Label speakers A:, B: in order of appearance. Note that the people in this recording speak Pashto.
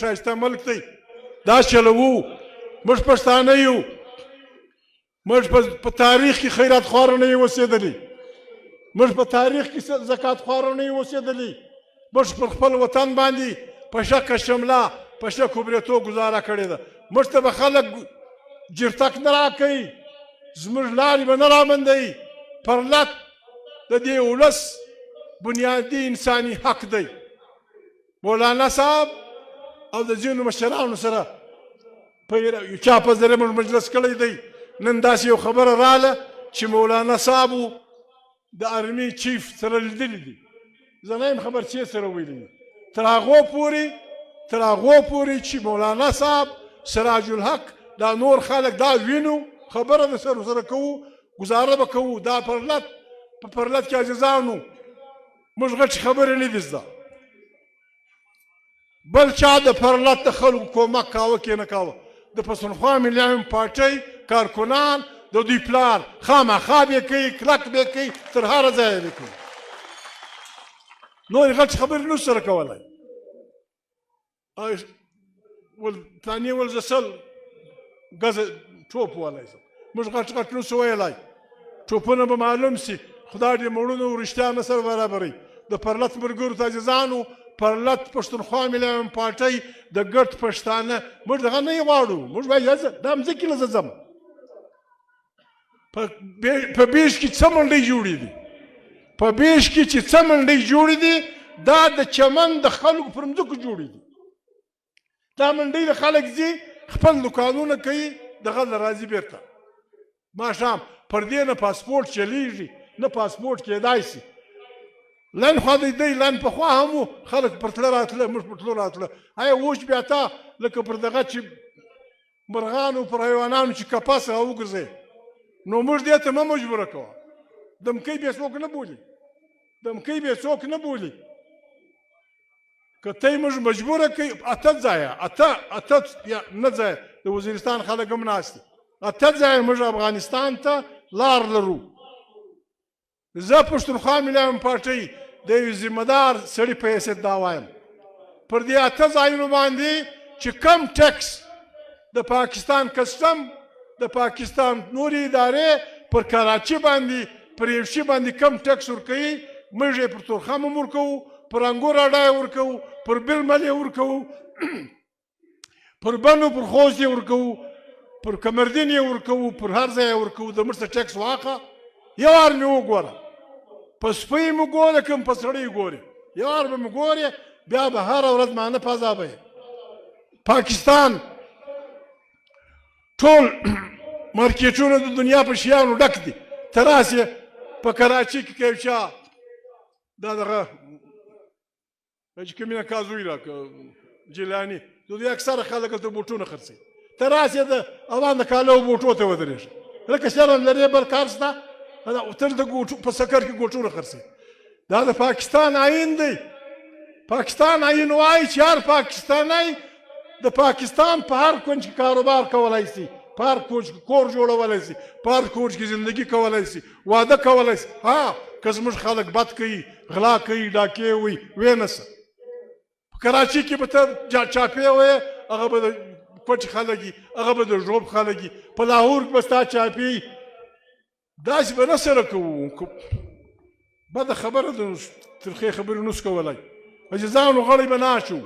A: ښایسته ملک دی دا چلوو موږ پښتانه یو موږ په تاریخ کې خیرات خواره نه یو اوسېدلي موږ په تاریخ کې زکات خواره نه یو اوسېدلي موږ پر خپل وطن باندې په شکه شمله په شکو برېتو ګزاره کړې ده موږ ته به خلک جرتک نه راکوي زموږ لارې به نه رابندوي پرلت د دې ولس بنیادي انساني حق دی مولانا صاحب او د ځینو مشرانو سره چا په ذریعه موږ مجلس کړی دی نن داسې یو خبره راله چې مولانا صاحب د ارمي چیف سره لیدلي دي زه نه یم خبر چې سره ویلي دي تر هغو پورې چې مولانا صاحب سراج الحق دا نور خلک دا وینو خبره د سره کوو ګزاره به کوو دا پرلت په پرلت کې عزیزانو موږ غټې خبرې نه دي زده بل چا د پرلت د خلکو کومک کاوه کې نه کاوه د پښتونخوا ملي پارټۍ کارکنان د دوی پلار خامخا به یې کوي کلک به یې کوي تر هره ځایه به کوي نورې غټې خبرې نه سره کولی ثانیې ول زه سل ګزه ټوپ ولی شم موږ غټ نه سو ویلی ټوپونه به معلوم سي خدای دې مړونو رښتیا نه سره برابروي د پرلت ملګرو ته عزیزانو پرلت پښتونخوا ملي پارټۍ د ګډ پښتانه موږ دغه نه یې غواړو موږ وایو دا مځکې له زه ځم په بیش کې څه منډۍ جوړې دي په بیش کې چې څه منډۍ جوړې دي دا د چمن د خلکو پر مځکو جوړې دي دا منډۍ د خلک ځي خپل دوکانونه کوي دغه له راځي بېرته ماښام پر دې نه پاسپورټ چلیږي نه پاسپورټ کېدای شي لن خوا دی لن پخوا هم و خلک پر تله راتله موږ پر تلو راتله آیا اوس بیا تا لکه پر دغه چې مرغانو پر حیوانانو چې کپس راوګرځئ نو موږ دې ته مه مجبوره کوه دمکۍ بې څوک نه بولي دمکۍ بې څوک نه بولي که ته یې موږ مجبوره کوي اته ځایه اته نه ځایه د وزیرستان خلک هم ناست دي اته ځایه موږ افغانستان ته لار لرو زه پښتونخوا ملي پارټۍ د یو ذمه دار سړي په حیثیت دا وایم پر دې اته ځایونو باندې چې کم ټکس د پاکستان کسټم د پاکستان نورې ادارې پر کراچي باندې پر یو شي باندې کم ټکس ورکوي موږ یې پر تورخم هم ورکوو پر انګور اډه یې ورکوو پر بیلمل یې ورکوو پر بنو پر خوست یې ورکوو پر کمردین یې ورکوو پر هر ځای یې ورکوو د موږ څخه ټکس واخله یو وار مې وګوره په سپی مې ګوره که په سړی ګورې یو وار به مې ګورې بیا به هره ورځ مانه په عذابه یې پاکستان ټول مارکیټونه د دنیا په شیانو ډک دي ته راسې په کراچي کې که یو چا دا دغه چې کوم یې کازوی را جیلاني د دوی اکثره خلک هلته بوټونه خرڅوي ته راسې د اوان د کالو بوټو ته ودرېږه لکه شرم لرې بل کار شته تل د په سکر کې ګوټونه خرڅوي دا د پاکستان آیین دی پاکستان آیین وایي چې هر پاکستانی د پاکستان په هر کونج کې کاروبار کولی شي په هر کونج کې کور جوړولی شي په هر کونج کې زندگی کولی شي واده کولی شي ها که زموږ خلک بد کوي غلا کوي ډاکې وي ویې نه څه په کراچي کې به ته چاپې وایې هغه به د کوچ خلک وي هغه به د ژوب خلک وي په لاهور کې به ستا چاپې داسې به نه سره کوو بده خبره ده ترخې خبرې نوس کولی عزیزانو غړی به ناست شو